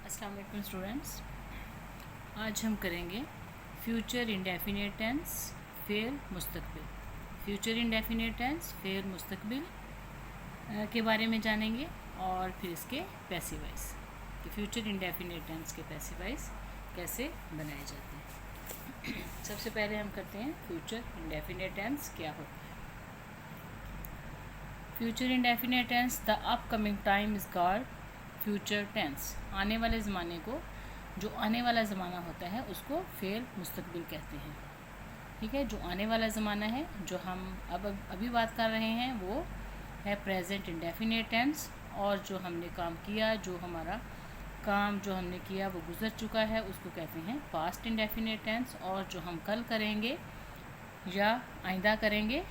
अस्सलाम वालेकुम स्टूडेंट्स। आज हम करेंगे फ्यूचर इंडेफिनिट टेंस फेर मुस्तकबिल। फ्यूचर इंडेफिनिट टेंस फेर मुस्तकबिल के बारे में जानेंगे और फिर इसके पैसिव वॉइस कि फ्यूचर इंडेफिनिट टेंस के पैसिव वॉइस कैसे बनाए जाते हैं। सबसे पहले हम करते हैं फ्यूचर इंडेफिनिट टेंस क्या होता है। Future indefinite tense, the upcoming time is called future tense. आने वाले ज़माने को, जो आने वाला ज़माना होता है उसको फेर मुस्तकबिल कहते हैं। ठीक है, जो आने वाला ज़माना है, जो हम अभी बात कर रहे हैं वो है प्रेजेंट इंडेफिनिट टेंस। और जो हमने काम किया, जो हमारा काम जो हमने किया वो गुजर चुका है, उसको कहते हैं पास्ट इंडेफिनिट टेंस। और जो हम कल करेंगे या आइंदा करेंगे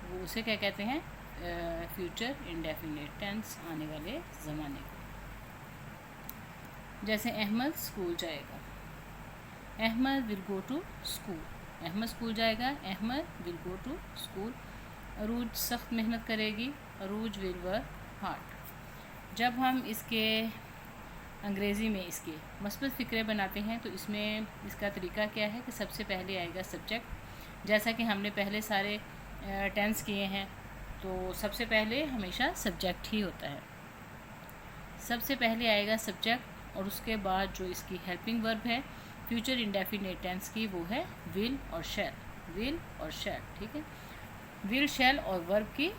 वो उसे क्या कहते हैं, फ्यूचर इंडेफिनिट टेंस, आने वाले ज़माने को। जैसे अहमद स्कूल जाएगा, Ahmad will go to school. Ahmad school जाएगा, Ahmad will go to school. Arooj सख्त मेहनत करेगी, अरूज विल वर्क हार्ड। जब हम इसके अंग्रेज़ी में इसके मस्बत फ़िक्रे बनाते हैं तो इसमें इसका तरीका क्या है कि सबसे पहले आएगा सब्जेक्ट। जैसा कि हमने पहले सारे टेंस किए हैं तो सबसे पहले हमेशा सब्जेक्ट ही होता है। सबसे पहले आएगा सब्जेक्ट और उसके बाद जो इसकी हेल्पिंग वर्ब है फ्यूचर इंडेफिनिट टेंस की, वो है विल और शैल। विल और शैल, ठीक है। विल, शैल और वर्ब की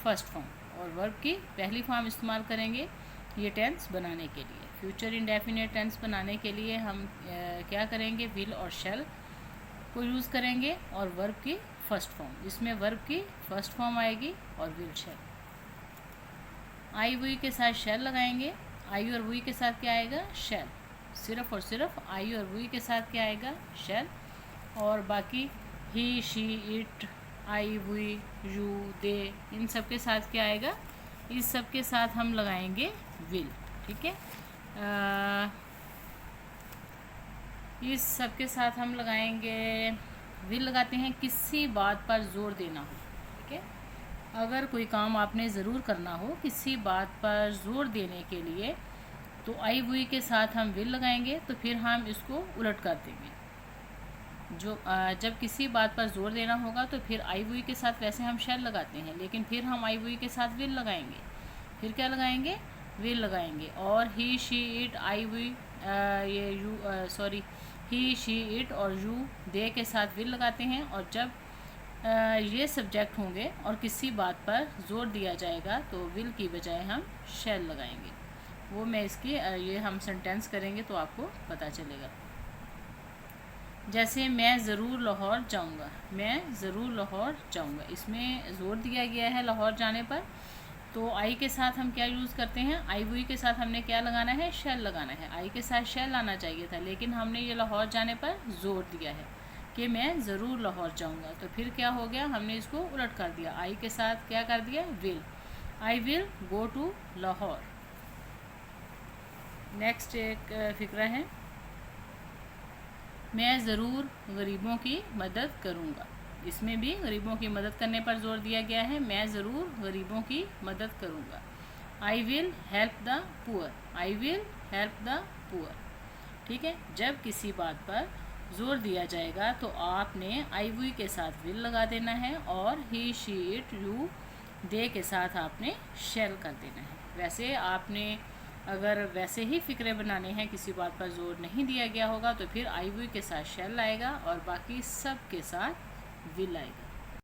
फर्स्ट फॉर्म और वर्ब की पहली फॉर्म इस्तेमाल करेंगे ये टेंस बनाने के लिए। फ्यूचर इंडेफिनिट टेंस बनाने के लिए हम क्या करेंगे, विल और शैल को यूज़ करेंगे और वर्ब की फर्स्ट फॉर्म। इसमें वर्ब की फर्स्ट फॉर्म आएगी और विल, शैल। आई वी के साथ शैल लगाएंगे। आई और वी के साथ क्या आएगा, शैल। सिर्फ और सिर्फ आई और वी के साथ क्या आएगा, शैल। और बाकी he, she, it, I, we, you, they, इन सब के साथ क्या आएगा, इस सब के साथ हम लगाएंगे विल। ठीक है, इस सब के साथ हम लगाएंगे विल। लगाते हैं किसी बात पर जोर देना हो। ठीक है, अगर कोई काम आपने ज़रूर करना हो किसी बात पर ज़ोर देने के लिए तो आई वी के साथ हम विल लगाएंगे, तो फिर हम इसको उलट कर देंगे। जो जब किसी बात पर ज़ोर देना होगा तो फिर आई वी के साथ वैसे हम शैल लगाते हैं, लेकिन फिर हम आई वी के साथ विल लगाएंगे। फिर क्या लगाएंगे, विल लगाएंगे। और ही, शी, इट, आई, वी, ये you, sorry, he, she, it और यू, दे के साथ विल लगाते हैं। और जब ये सब्जेक्ट होंगे और किसी बात पर जोर दिया जाएगा तो विल की बजाय हम शैल लगाएंगे। वो मैं इसकी ये हम सेंटेंस करेंगे तो आपको पता चलेगा। जैसे मैं ज़रूर लाहौर जाऊंगा, मैं ज़रूर लाहौर जाऊंगा, इसमें ज़ोर दिया गया है लाहौर जाने पर, तो आई के साथ हम क्या यूज़ करते हैं, आई वी के साथ हमने क्या लगाना है, शैल लगाना है। आई के साथ शैल आना चाहिए था, लेकिन हमने ये लाहौर जाने पर ज़ोर दिया है कि मैं ज़रूर लाहौर जाऊंगा, तो फिर क्या हो गया, हमने इसको उलट कर दिया। आई के साथ क्या कर दिया, will. I will go to Lahore. Next एक फ़िक्रा है, मैं ज़रूर गरीबों की मदद करूंगा। इसमें भी गरीबों की मदद करने पर जोर दिया गया है, मैं ज़रूर गरीबों की मदद करूंगा। I will help the poor, I will help the poor. ठीक है, जब किसी बात पर जोर दिया जाएगा तो आपने आई वी के साथ विल लगा देना है और ही, शी, इट, यू, दे के साथ आपने शैल कर देना है। वैसे आपने अगर वैसे ही फ़िक्रे बनाने हैं, किसी बात पर जोर नहीं दिया गया होगा तो फिर आई वी के साथ शैल आएगा और बाकी सब के साथ विल आएगा।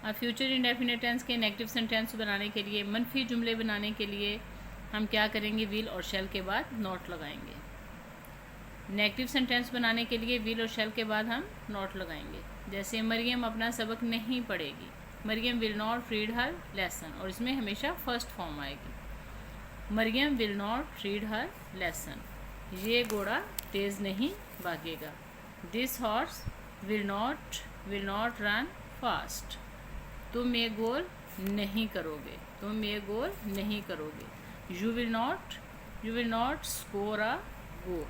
अब फ्यूचर इंडेफिनिट टेंस के नेगेटिव सेंटेंस बनाने के लिए, मनफी जुमले बनाने के लिए हम क्या करेंगे, विल और शैल के बाद नॉट लगाएंगे। नेगेटिव सेंटेंस बनाने के लिए विल और शैल के बाद हम नॉट लगाएंगे। जैसे मरियम अपना सबक नहीं पढ़ेगी, Mariam will not read her lesson, और इसमें हमेशा फर्स्ट फॉर्म आएगी। Mariam will not read her lesson. ये घोड़ा तेज़ नहीं भागेगा। This horse will not run fast. तुम ये गोल नहीं करोगे, तुम ये गोल नहीं करोगे। You will not score a goal.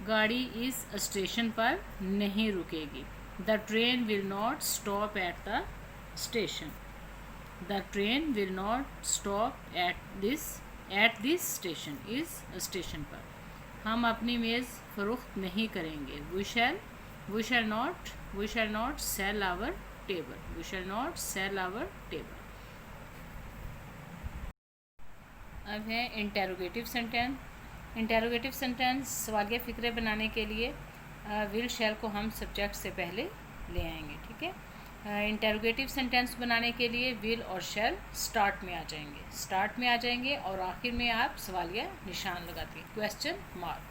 गाड़ी इस स्टेशन पर नहीं रुकेगी। The train will not stop at the station. The train will not stop at this station, इस स्टेशन पर। हम अपनी मेज़ फरोख्त नहीं करेंगे। We shall not sell our table. We shall not sell our table. अब है इंटेरोगेटिव सेंटेंस। इंटेरोगेटिव सेंटेंस सवालिया फ़िक्रे बनाने के लिए विल शैल को हम सब्जेक्ट से पहले ले आएंगे, ठीक है। इंटेरोगेटिव सेंटेंस बनाने के लिए विल और शैल स्टार्ट में आ जाएंगे और आखिर में आप सवालिया निशान लगाते हैं, क्वेश्चन मार्क।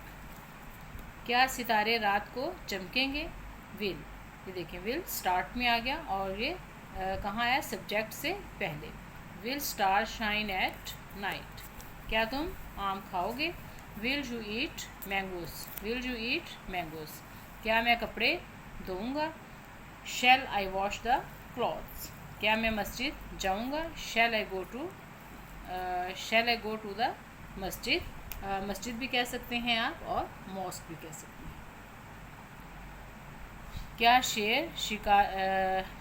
क्या सितारे रात को चमकेंगे? विल, ये देखें विल स्टार्ट में आ गया और ये कहाँ आया? सब्जेक्ट से पहले। Will star shine at night. क्या तुम आम खाओगे? Will you eat mangoes. Will you eat mangoes. क्या मैं कपड़े धोऊंगा? शैल आई वॉश द क्लॉथ्स। क्या मैं मस्जिद जाऊंगा? शैल आई गो टू द मस्जिद। मस्जिद भी कह सकते हैं आप और मॉस्क भी कह सकते हैं।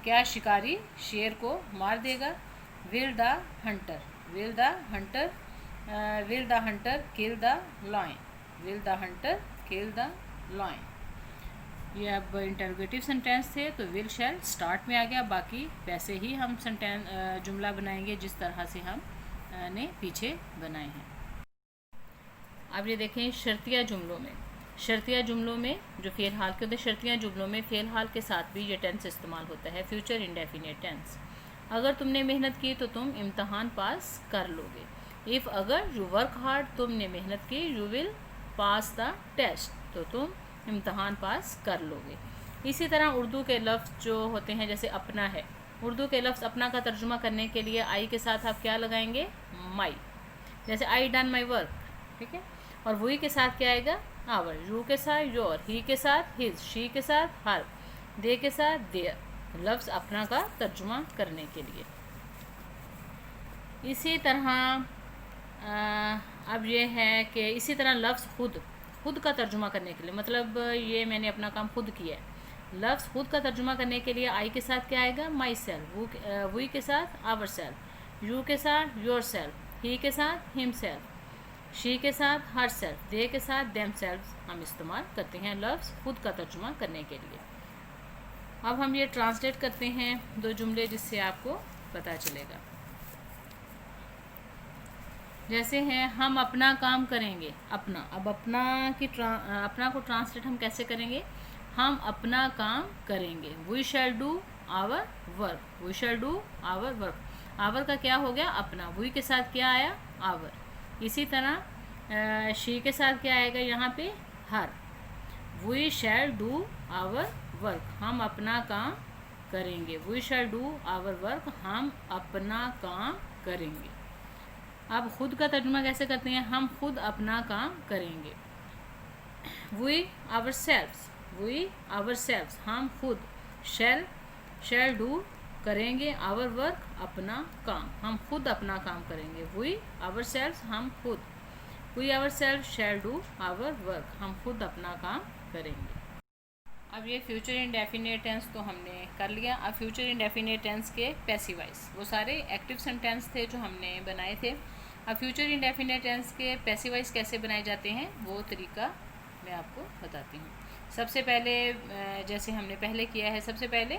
क्या शिकारी शेर को मार देगा? Will the hunter kill the lion. Will the hunter kill the lion. ये अब इंटरोगेटिव सेंटेंस थे, तो विल शैल स्टार्ट में आ गया। बाकी वैसे ही हम जुमला बनाएंगे जिस तरह से हम ने पीछे बनाए हैं। अब ये देखें शर्तिया जुमलों में जो फ़ेल हाल के होते हैं, शर्तिया जुमलों में फ़ेल हाल के साथ भी ये टेंस इस्तेमाल होता है, फ्यूचर इंडेफिनिट टेंस। अगर तुमने मेहनत की तो तुम इम्तहान पास कर लोगे। इफ़ अगर यू वर्क हार्ड, तुमने मेहनत की, you will pass the test, तो तुम इम्तहान पास कर लोगे। इसी तरह उर्दू के लफ्ज़ जो होते हैं, जैसे अपना है, उर्दू के लफ्ज़ अपना का तर्जुमा करने के लिए आई के साथ आप क्या लगाएंगे? माई। जैसे आई डन माई वर्क, ठीक है। और वही के साथ क्या आएगा? आवर। यू के साथ योर, ही के साथ हिज, शी के साथ हर, दे के साथ देयर। लफ्ज़ अपना का तर्जुमा करने के लिए। इसी तरह अब ये है कि इसी तरह लफ्ज़ खुद का तर्जुमा करने के लिए, मतलब ये मैंने अपना काम खुद किया है। लफ्ज़ खुद का तर्जुमा करने के लिए आई के साथ क्या आएगा? My self. वी के साथ आवर सेल्फ, यू के साथ योर सेल्फ, ही के साथ हिम सेल्फ, शी के साथ हर सेल्फ, दे के साथ देम सेल्फ हम इस्तेमाल करते हैं लफ्ज़ खुद का तर्जुमा करने के लिए। अब हम ये ट्रांसलेट करते हैं 2 जुमले जिससे आपको पता चलेगा। जैसे हैं हम अपना काम करेंगे, अपना। अब अपना को ट्रांसलेट हम कैसे करेंगे? हम अपना काम करेंगे। We shall do our work. We shall do our work. Our का क्या हो गया? अपना। वी के साथ क्या आया? आवर। इसी तरह शी के साथ क्या आएगा यहाँ पे? हर। We shall do our work. हम अपना काम करेंगे। We shall do our work. हम अपना काम करेंगे। अब खुद का तर्जुमा कैसे करते हैं? हम खुद अपना काम करेंगे। We ourselves. हम खुद। शैल डू करेंगे, आवर वर्क अपना काम। हम खुद अपना काम करेंगे। वी आवर सेल्व्स, हम खुद। We ourselves shall do our work. हम खुद अपना काम करेंगे। अब ये फ्यूचर इंडेफिनिट टेंस तो हमने कर लिया। अब फ्यूचर इंडेफिनिट टेंस के पैसिव वॉइस, वो सारे एक्टिव सेंटेंस थे जो हमने बनाए थे। अब फ्यूचर इंडेफिनिट टेंस के पैसिव वॉइस कैसे बनाए जाते हैं वो तरीका मैं आपको बताती हूँ। सबसे पहले जैसे हमने पहले किया है, सबसे पहले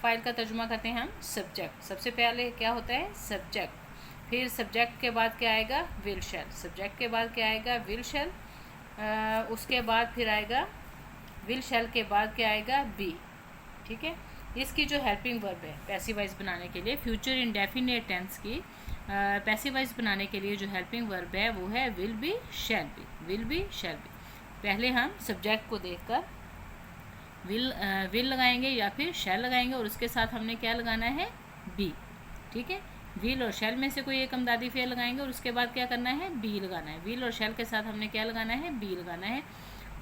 फ़ाइल का तर्जुमा करते हैं हम सब्जेक्ट। सबसे पहले क्या होता है? सब्जेक्ट। फिर सब्जेक्ट के बाद क्या आएगा? Will shell. सब्जेक्ट के बाद क्या आएगा? विल शैल। उसके बाद फिर आएगा विल शैल के बाद क्या आएगा? बी। ठीक है। इसकी जो हेल्पिंग वर्ब है पैसिव वॉइस बनाने के लिए, फ्यूचर इंडेफिनिट टेंस की पैसिव वॉइस बनाने के लिए जो हेल्पिंग वर्ब है वो है will be, shall B. Will be, shall B. पहले हम सब्जेक्ट को देखकर विल लगाएंगे या फिर शैल लगाएंगे और उसके साथ हमने क्या लगाना है? बी। ठीक है। विल और शैल में से कोई एक अमदादी फेल लगाएंगे और उसके बाद क्या करना है? बी लगाना है। विल और शैल के साथ हमने क्या लगाना है? बी लगाना है।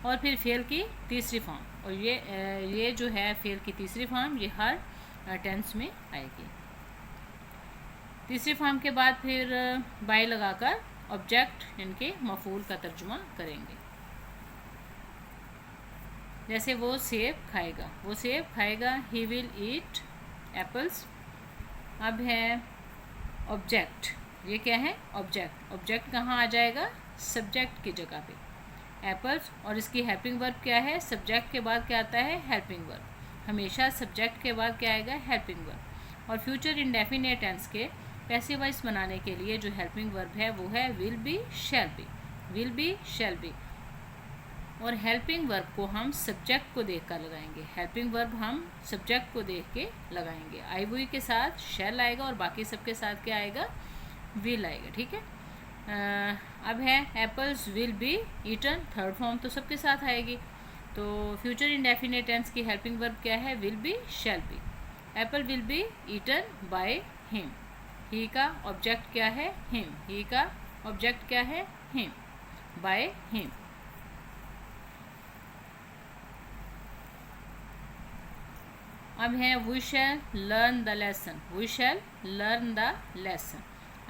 और फिर फेल की तीसरी फॉर्म, और ये जो है फेल की तीसरी फॉर्म, ये हर टेंस में आएगी। तीसरी फॉर्म के बाद फिर बाय लगाकर ऑब्जेक्ट इनके मफूल का तर्जुमा करेंगे। जैसे वो सेब खाएगा, वो सेब खाएगा, ही विल ईट एप्पल्स। अब है ऑब्जेक्ट, ये क्या है ऑब्जेक्ट। ऑब्जेक्ट कहाँ आ जाएगा, सब्जेक्ट की जगह पे, एप्पल्स। और इसकी हेल्पिंग वर्ब क्या है, सब्जेक्ट के बाद क्या आता है, हेल्पिंग वर्ब। हमेशा सब्जेक्ट के बाद क्या आएगा, हेल्पिंग वर्ब। और फ्यूचर इंडेफिनिट टेंस के पैसिव वॉइस बनाने के लिए जो हेल्पिंग वर्ब है वो है will be, shall B, will be, shall B. और हेल्पिंग वर्ब को हम सब्जेक्ट को देख कर लगाएंगे, हेल्पिंग वर्ब हम सब्जेक्ट को देख के लगाएंगे। आई वुई के साथ शैल आएगा और बाकी सबके साथ क्या आएगा, विल आएगा, ठीक है। अब है apples will be eaten, third form तो सबके साथ आएगी। तो फ्यूचर इंडेफिनिट टेंस की हेल्पिंग वर्ब क्या है, will be, shall be. Apple will be eaten by him, he का ऑब्जेक्ट क्या है, हिम, ही का ऑब्जेक्ट क्या है, हिम, बाय हिम। अब है we shall learn the lesson, we shall learn the lesson.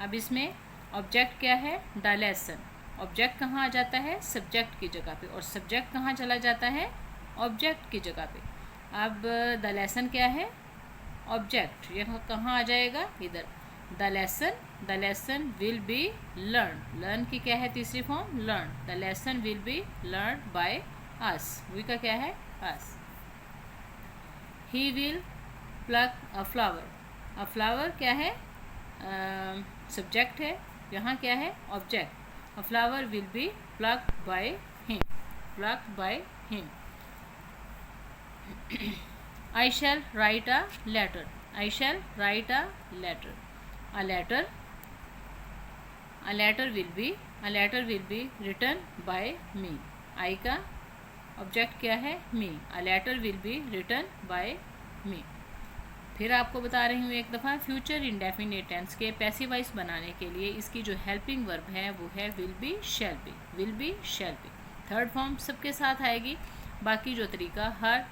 अब इसमें ऑब्जेक्ट क्या है, द लेसन। ऑब्जेक्ट कहाँ आ जाता है, सब्जेक्ट की जगह पे, और सब्जेक्ट कहाँ चला जाता है, ऑब्जेक्ट की जगह पे। अब द लेसन क्या है, ऑब्जेक्ट, यह कहाँ आ जाएगा, इधर। The lesson will be learn, learn की क्या है तीसरी form, learn. The lesson will be learn by us, we का क्या है, us. He will pluck a flower, a flower क्या है, सब्जेक्ट है, यहाँ क्या है, object. A flower will be pluck by him, pluck by him. I shall write a letter, I shall write a letter. A letter, a letter will be, a letter will be written by me. I का object क्या है, me. A letter will be written by me. फिर आपको बता रही हूँ एक दफ़ा, फ्यूचर इंडेफिनिट टेंस के पैसिव वॉइस बनाने के लिए इसकी जो हेल्पिंग वर्ब है वो है will be, shall B, will be, shall B. Third form सबके साथ आएगी, बाकी जो तरीका हर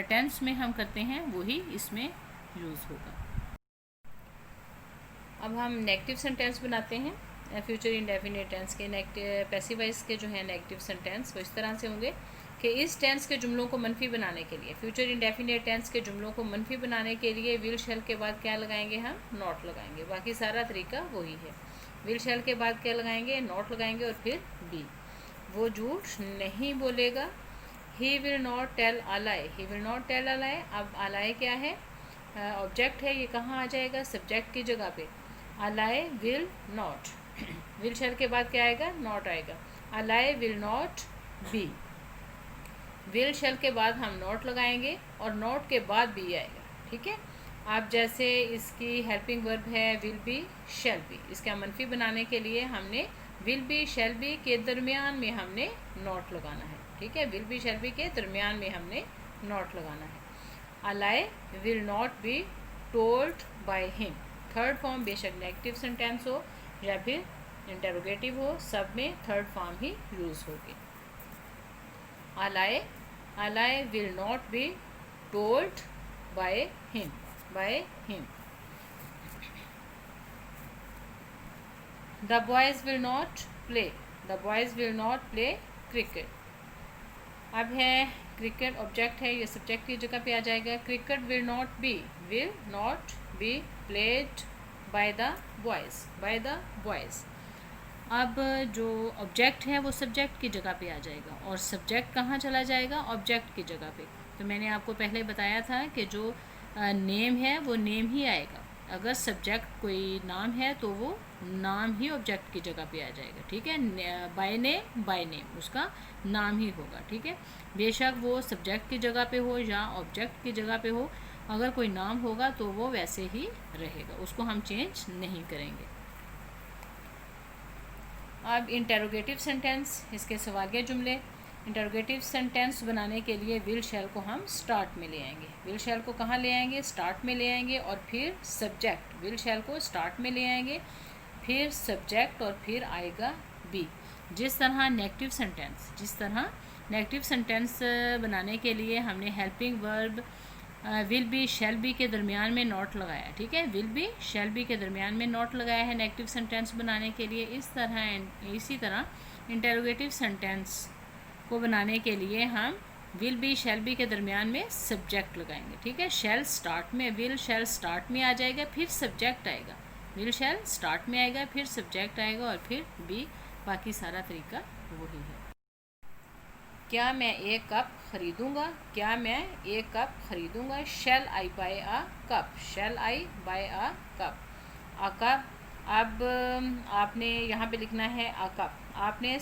टेंस में हम करते हैं वही इसमें यूज़ होगा। अब हम नेगेटिव सेंटेंस बनाते हैं फ्यूचर इंडेफिनिट टेंस के। नेगेटिव पैसिव वॉइस के जो है नेगेटिव सेंटेंस वो इस तरह से होंगे कि इस टेंस के जुमलों को मनफी बनाने के लिए, फ्यूचर इंडेफिनिट टेंस के जुमलों को मनफी बनाने के लिए विल शैल के बाद क्या लगाएंगे, हम नॉट लगाएंगे। बाकी सारा तरीका वही है, विल शैल के बाद क्या लगाएंगे, नॉट लगाएंगे और फिर बी। वो झूठ नहीं बोलेगा, he will not tell a lie, he will not tell a lie. अब अ लाई क्या है, ऑब्जेक्ट है, ये कहाँ आ जाएगा, सब्जेक्ट की जगह पे। A lie will not, will shall के बाद क्या आएगा, नॉट आएगा। A lie will not be, will shall के बाद हम नॉट लगाएंगे और नॉट के बाद बी आएगा, ठीक है। आप जैसे इसकी हेल्पिंग वर्ब है विल बी, शैल बी, इसका मनफी बनाने के लिए हमने विल बी, शैल बी के दरमियान में हमने नॉट लगाना है, ठीक है। विल बी, शैल बी के दरमियान में हमने नॉट लगाना है। A lie will not be told by him, third form बेशक नेगेटिव सेंटेंस हो या फिर इंटेरोगेटिव हो, सब में थर्ड फॉर्म ही यूज़ होगी। A lie will not be told by him, by him. The boys will not play, the boys will not play cricket. अब है क्रिकेट ऑब्जेक्ट है, ये सब्जेक्ट की जगह पे आ जाएगा। Cricket will not be played by the boys, by the boys. अब जो ऑब्जेक्ट है वो सब्जेक्ट की जगह पे आ जाएगा और सब्जेक्ट कहाँ चला जाएगा, ऑब्जेक्ट की जगह पे। तो मैंने आपको पहले बताया था कि जो नेम है वो नेम ही आएगा, अगर सब्जेक्ट कोई नाम है तो वो नाम ही ऑब्जेक्ट की जगह पे आ जाएगा, ठीक है। बाय नेम उसका नाम ही होगा, ठीक है। बेशक वो सब्जेक्ट की जगह पे हो या ऑब्जेक्ट की जगह पे हो, अगर कोई नाम होगा तो वो वैसे ही रहेगा, उसको हम चेंज नहीं करेंगे। अब इंटेरोगेटिव सेंटेंस, इसके सवालिया जुमले। इंटेरोगेटिव सेंटेंस बनाने के लिए विल शैल को हम स्टार्ट में ले आएंगे। विल शैल को कहाँ ले आएंगे, स्टार्ट में ले आएंगे और फिर सब्जेक्ट, विल शैल को स्टार्ट में ले आएंगे, फिर सब्जेक्ट और फिर आएगा बी। जिस तरह नेगेटिव सेंटेंस बनाने के लिए हमने helping verb will be, shall B के दरमियान में नॉट लगाया, ठीक है। विल बी, शैल बी के दरमियान में नॉट लगाया है नेगेटिव सेंटेंस बनाने के लिए। इसी तरह इंटेरोगेटिव सेंटेंस को बनाने के लिए हम विल बी शैल बी के दरमियान में सब्जेक्ट लगाएंगे, ठीक है। शैल स्टार्ट में, विल शैल स्टार्ट में आ जाएगा, फिर सब्जेक्ट आएगा। विल शैल स्टार्ट में आएगा, फिर सब्जेक्ट आएगा और फिर बी। बाकी सारा तरीका वही है। क्या मैं एक कप खरीदूंगा? क्या मैं एक कप खरीदूंगा? Shall I buy a cup? Shall I buy a cup? A cup. अब आपने यहाँ पे लिखना है अ कप। आपने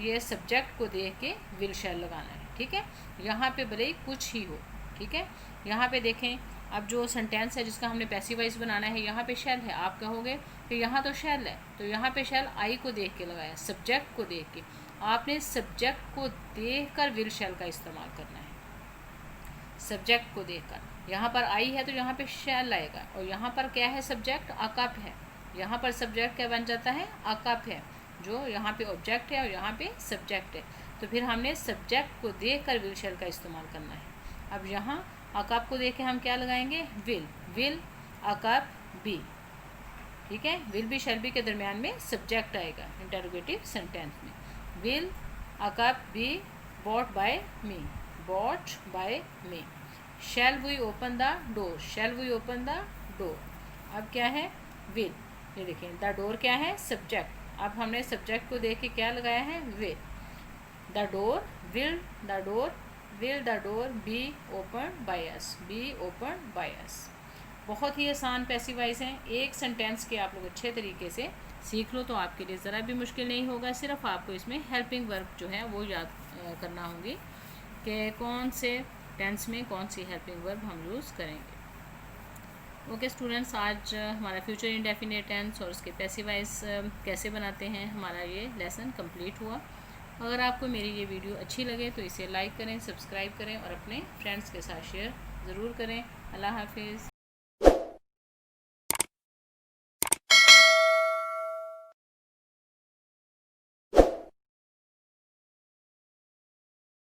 ये सब्जेक्ट को देख के विल शैल लगाना है, ठीक है। यहाँ पे भले ही कुछ ही हो, ठीक है। यहाँ पे देखें, अब जो सेंटेंस है जिसका हमने पैसिव वॉइस बनाना है, यहाँ पे शैल है। आप कहोगे कि यहाँ तो शैल है, तो यहाँ पे शैल आई को देख के लगाया, सब्जेक्ट को देख के। आपने सब्जेक्ट को देखकर विल शैल का इस्तेमाल करना है। सब्जेक्ट को देखकर, यहाँ पर आई है तो यहाँ पे शैल आएगा, और यहाँ पर क्या है? सब्जेक्ट अ कप है। यहाँ पर सब्जेक्ट क्या बन जाता है? अ कप है, जो यहाँ पे ऑब्जेक्ट है और यहाँ पे सब्जेक्ट है। तो फिर हमने सब्जेक्ट को देखकर विल शैल का इस्तेमाल करना है। अब यहाँ अ कप को देख के हम क्या लगाएंगे? Will. Will a cup be, ठीक है। विल बी शैल बी के दरमियान में सब्जेक्ट आएगा इंटरोगेटिव सेंटेंस में। Will a cup be bought by me? Bought by me. Shall we open the door? Shall we open the door? अब क्या है? विल। ये देखें, द डोर क्या है? सब्जेक्ट। अब हमने सब्जेक्ट को देख के क्या लगाया है? Will. The door will, the door will the door be open by us? Be open by us. बहुत ही आसान पैसिव वॉइस हैं। एक सेंटेंस के आप लोग अच्छे तरीके से सीख लो तो आपके लिए ज़रा भी मुश्किल नहीं होगा। सिर्फ आपको इसमें हेल्पिंग वर्ब जो है वो याद करना होगी कि कौन से टेंस में कौन सी हेल्पिंग वर्ब हम यूज़ करेंगे। ओके स्टूडेंट्स, आज हमारा फ्यूचर इंडेफिनिट टेंस और उसके पैसिव वॉइस कैसे बनाते हैं, हमारा ये लेसन कंप्लीट हुआ। अगर आपको मेरी ये वीडियो अच्छी लगे तो इसे लाइक करें, सब्सक्राइब करें और अपने फ्रेंड्स के साथ शेयर ज़रूर करें। अल्लाह हाफिज़।